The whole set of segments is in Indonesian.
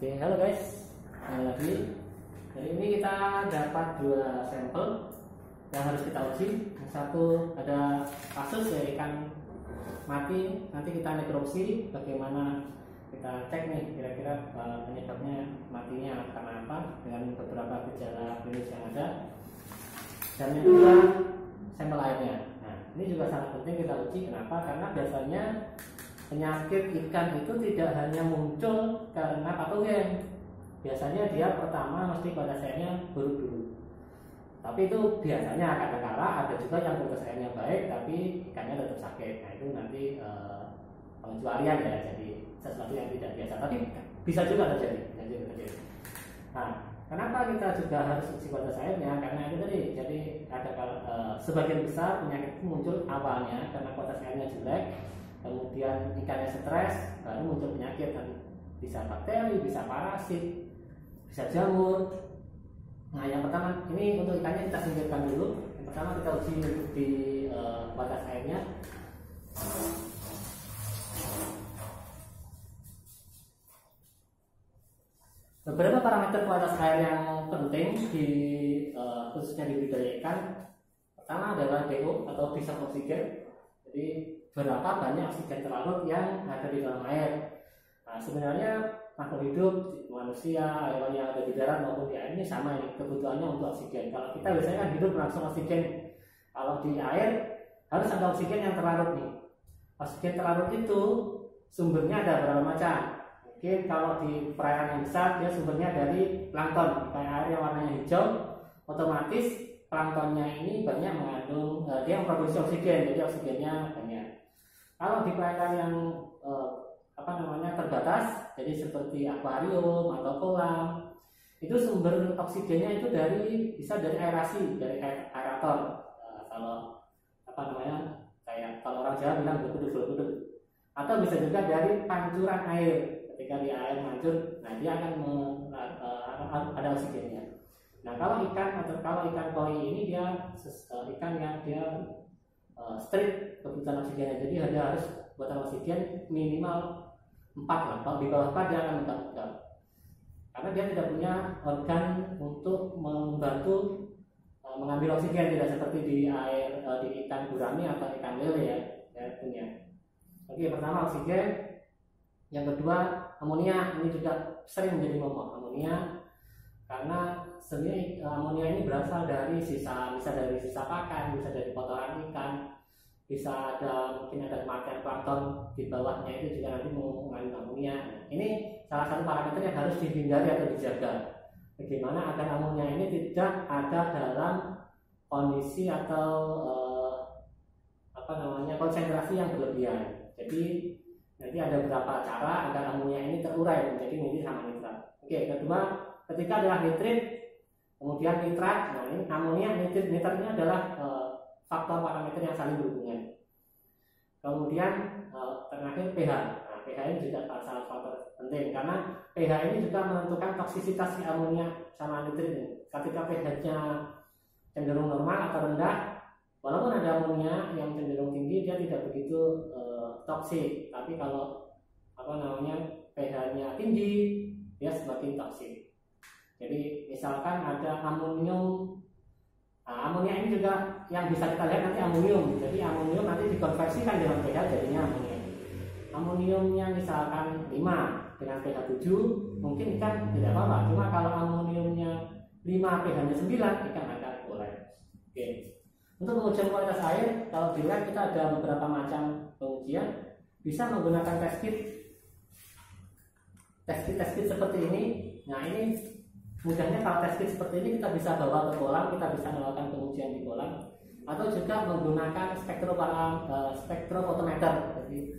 Oke, halo guys, kembali lagi. Hari ini kita dapat dua sampel yang harus kita uji. Yang satu ada kasus ya ikan mati, nanti kita nekropsi. Bagaimana kita cek nih kira-kira penyebabnya matinya karena apa dengan beberapa gejala klinis yang ada. Dan yang kedua sampel airnya. Nah, ini juga sangat penting kita uji. Kenapa? Karena biasanya penyakit ikan itu tidak hanya muncul karena patogen. Biasanya dia pertama mesti pada airnya buruk dulu. Tapi itu biasanya kadang-kala ada juga yang kualitas airnya baik tapi ikannya tetap sakit. Nah itu nanti pengecualian ya, jadi sesuatu yang tidak biasa. Tapi bisa juga terjadi. Nah, kenapa kita juga harus uji kualitas airnya? Karena itu tadi, jadi ada sebagian besar penyakit itu muncul awalnya karena kualitas airnya jelek. Kemudian ikannya stres, baru muncul penyakit, dan bisa bakteri, bisa parasit, bisa jamur. Nah, yang pertama ini untuk ikannya kita singkirkan dulu. Yang pertama kita uji untuk di batas airnya. Beberapa parameter kualitas air yang penting di khususnya di budidaya ikan. Pertama adalah DO atau diserp oksigen. Jadi berapa banyak oksigen terlarut yang ada di dalam air. Nah, sebenarnya makhluk hidup, manusia, hewan yang ada di darat maupun di air ini sama ini kebutuhannya untuk oksigen. Kalau kita biasanya kan hidup langsung oksigen. Kalau di air harus ada oksigen yang terlarut nih. Oksigen terlarut itu sumbernya ada berapa macam. Mungkin kalau di perairan yang besar dia sumbernya dari plankton. Kayak air yang warnanya hijau, otomatis planktonnya ini banyak mengandung dia memproduksi oksigen, jadi oksigennya banyak. Kalau di perairan yang terbatas, jadi seperti akuarium atau kolam, itu sumber oksigennya itu bisa dari aerasi, dari aerator. Kalau kayak kalau orang Jawa bilang berkedut-kedut, atau bisa juga dari pancuran air. Ketika di air mancur, nah dia akan ada oksigennya. Nah, kalau ikan koi ini dia ikan yang dia strict kebutuhan oksigennya, jadi dia harus buatan oksigen minimal 4 lah. Kalau di bawah 4 dia akan mentok. Karena dia tidak punya organ untuk membantu mengambil oksigen, tidak seperti di air di ikan gurami atau ikan lele ya punya. Oke, pertama oksigen, yang kedua amonia. Ini juga sering menjadi momok amonia. Karena sebenarnya amonia ini berasal dari bisa dari sisa pakan, bisa dari kotoran ikan, bisa mungkin ada kematian plankton di bawahnya, itu juga nanti mengandung amonia. Ini salah satu parameter yang harus dihindari atau dijaga. Bagaimana agar amonia ini tidak ada dalam kondisi atau konsentrasi yang berlebihan. Jadi nanti ada beberapa cara agar amonia ini terurai menjadi nitrit sama nitrat. Oke, kedua, ketika adalah nitrit, kemudian nitrat. Nah, ini amonia, nitrat ini adalah faktor parameter yang saling berhubungan. Kemudian terakhir pH. Nah, pH ini juga salah faktor penting karena pH ini juga menentukan toksisitas si amonia sama nitrit ini. Ketika pH-nya cenderung normal atau rendah, walaupun ada amonia yang cenderung tinggi, dia tidak begitu toksik. Tapi kalau pH-nya tinggi, dia semakin toksik. Jadi misalkan ada amonium, amonia ini juga yang bisa kita lihat nanti amonium. Jadi amonium nanti dikonversikan dengan pH jadinya amonia. Amoniumnya misalkan 5 dengan pH 7, mungkin ikan tidak apa-apa. Cuma kalau amoniumnya 5 pH-nya 9, ikan akan kolaps. Oke. Untuk pengujian kualitas air, kalau di lab kita ada beberapa macam pengujian. Bisa menggunakan test kit seperti ini. Nah, ini mudahnya kalau test kit seperti ini kita bisa bawa ke kolam, kita bisa melakukan pengujian di kolam, atau juga menggunakan spektrofotometer. Jadi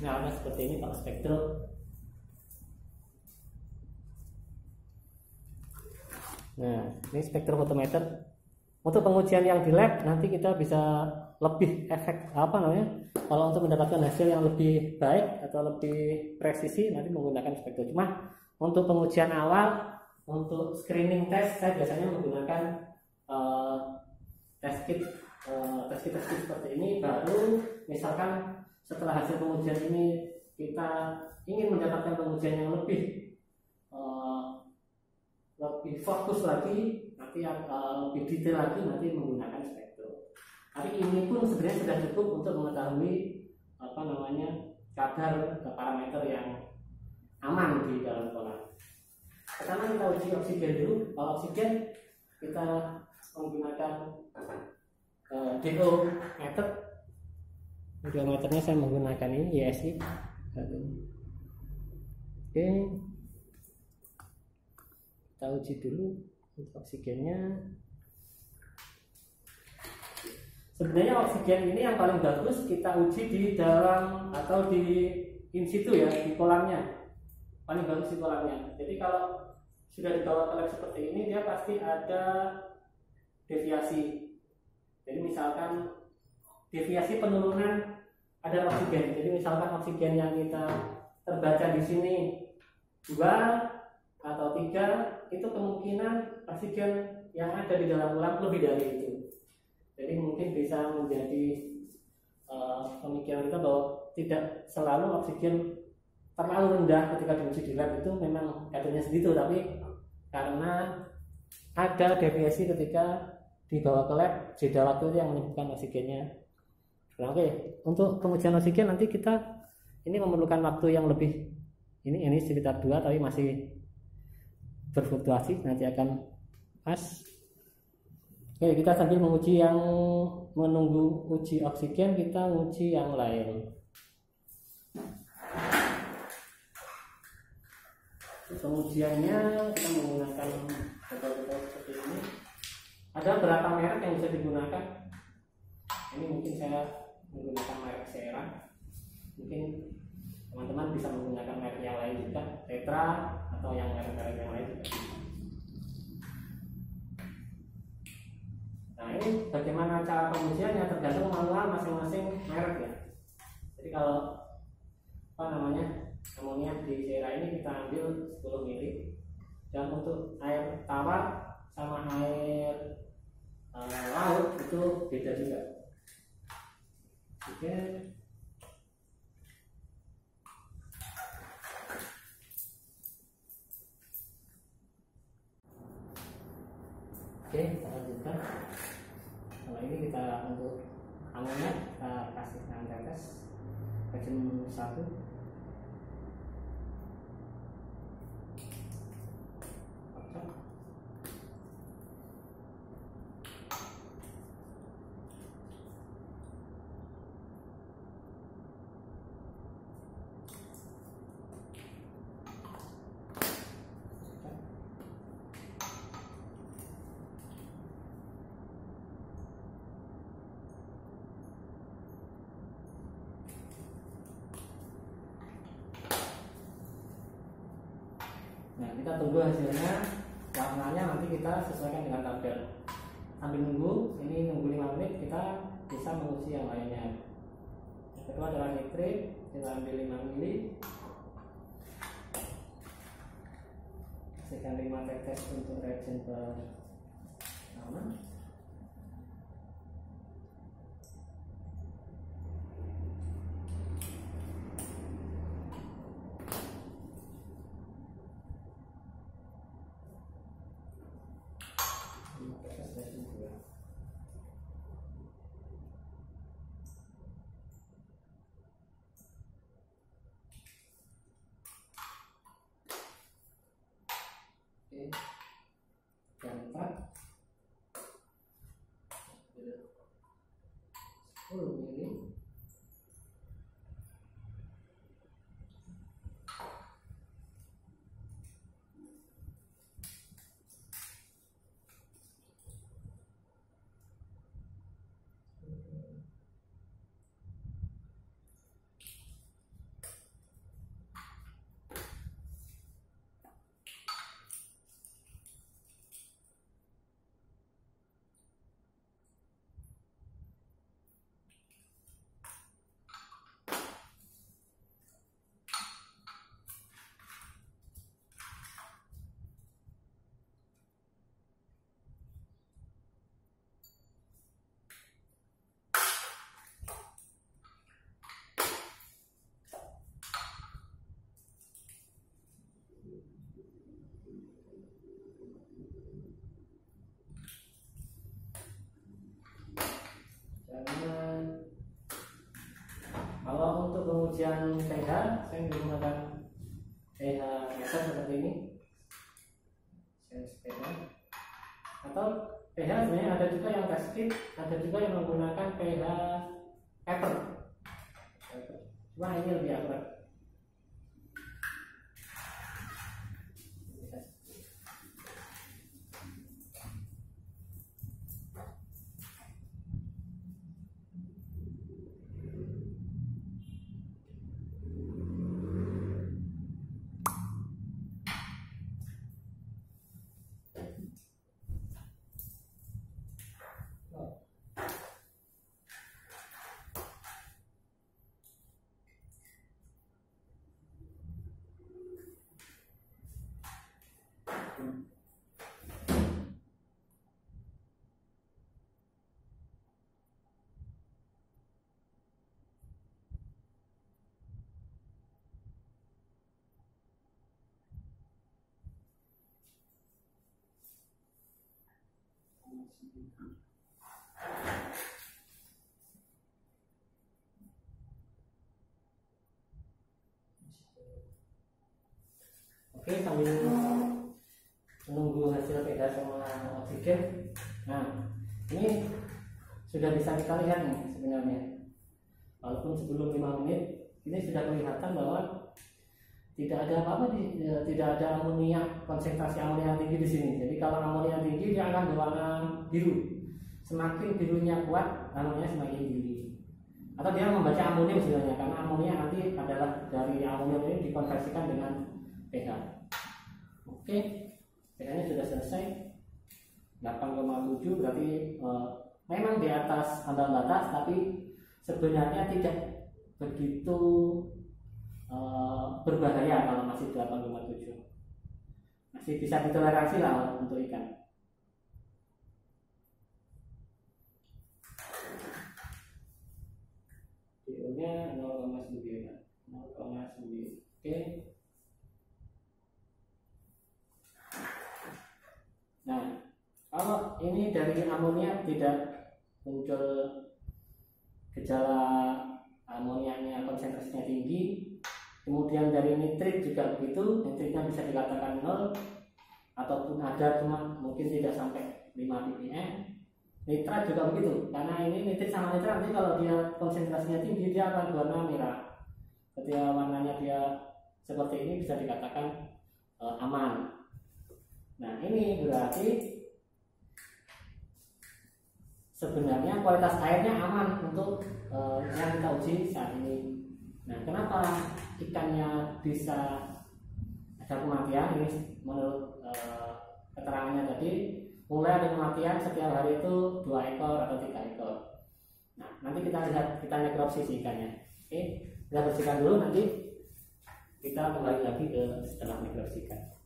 nyalanya seperti ini kalau spektro. Nah, ini spektrofotometer. Untuk pengujian yang di lab nanti kita bisa lebih kalau untuk mendapatkan hasil yang lebih baik atau lebih presisi nanti menggunakan spektro. Cuma untuk pengujian awal, untuk screening test, saya biasanya menggunakan test kit seperti ini. Baru misalkan setelah hasil pengujian ini kita ingin mendapatkan pengujian yang lebih lebih fokus lagi, nanti lebih detail lagi nanti menggunakan spektrum. Tapi ini pun sebenarnya sudah cukup untuk mengetahui kadar parameter yang aman di dalam kolam. Pertama kita uji oksigen dulu. Kalau oksigen kita menggunakan DO method. DO methodnya saya menggunakan ini YSI. Oke, kita uji dulu untuk oksigennya. Sebenarnya oksigen ini yang paling bagus kita uji di dalam atau di in situ ya, di kolamnya. Paling bagus di kolamnya. Jadi kalau sudah dibawa ke lab seperti ini, dia pasti ada deviasi. Jadi misalkan deviasi penurunan ada oksigen. Jadi misalkan oksigen yang kita terbaca di sini 2 atau 3, itu kemungkinan oksigen yang ada di dalam kolam lebih dari itu. Jadi mungkin bisa menjadi pemikiran kita bahwa tidak selalu oksigen terlalu rendah ketika diuji di lab itu memang kadarnya segitu, tapi karena ada deviasi ketika dibawa ke lab, jeda waktu yang menyebabkan oksigennya. Nah, oke, untuk pengujian oksigen nanti kita ini memerlukan waktu yang lebih, ini sekitar 2 tapi masih berfluktuasi, nanti akan pas. Oke, kita sambil menunggu uji oksigen, kita uji yang lain. Pengujiannya kita menggunakan botol-botol seperti ini. Ada berapa merek yang bisa digunakan? Ini mungkin saya menggunakan merek Sera. Mungkin teman-teman bisa menggunakan merek yang lain juga, Tetra atau yang merek-merek yang lain juga. Nah, ini bagaimana cara pengujiannya tergantung manual masing-masing merek ya. Jadi kalau amonia di Sera ini kita ambil 10 ml, dan untuk air tawar sama air laut itu beda juga. Oke. Oke, kita lanjutkan. Kalau ini kita untuk amonia kita kasihkan tetes kecil 1. Nah, kita tunggu hasilnya, warnanya nanti kita sesuaikan dengan tabel. Sambil nunggu 5 menit, kita bisa menguji yang lainnya. Yang kedua adalah nitrit, kita ambil 5 ml, kasihkan 5 tetes untuk reagen pertama. Dan 4. dengan pH, saya menggunakan pH meter seperti ini, pH. Atau pH sebenarnya ada juga yang test kit, ada juga yang menggunakan pH paper. Cuma ini lebih akurat. Oke, sambil menunggu hasil pH sama oksigen. Nah, ini sudah bisa kita lihat nih sebenarnya. Walaupun sebelum 5 menit, ini sudah kelihatan bahwa tidak ada apa-apa, tidak ada amonia, konsentrasi amonia tinggi di sini. Jadi kalau amonia tinggi dia akan berwarna biru. Semakin birunya kuat, amonia semakin tinggi. Atau dia membaca amonium sebenarnya, karena amonia nanti adalah dari amonium ini dikonversikan dengan pH. Oke, pH-nya sudah selesai. 8,7 berarti memang di atas ambang batas, tapi sebenarnya tidak begitu berbahaya kalau masih 8,7. Masih bisa ditoleransi lah untuk ikan. DO-nya 0,9. Oke. Nah, kalau ini dari amonia tidak muncul gejala amonianya konsentrasinya tinggi, kemudian dari nitrit juga begitu, nitritnya bisa dikatakan 0 ataupun ada cuma mungkin tidak sampai 5 ppm. Nitrat juga begitu, karena ini nitrit sama nitrat nanti kalau dia konsentrasinya tinggi dia akan berwarna merah. Ketika warnanya dia seperti ini bisa dikatakan aman. Nah, ini berarti sebenarnya kualitas airnya aman untuk yang kita uji saat ini. Nah, kenapa ikannya bisa ada kematian? Ini menurut keterangannya tadi, mulai ada kematian setiap hari itu 2 ekor atau 3 ekor. Nah, nanti kita lihat, kita nekropsi si ikannya. Oke, kita bersihkan dulu, nanti kita kembali lagi ke setelah nekropsi ikan.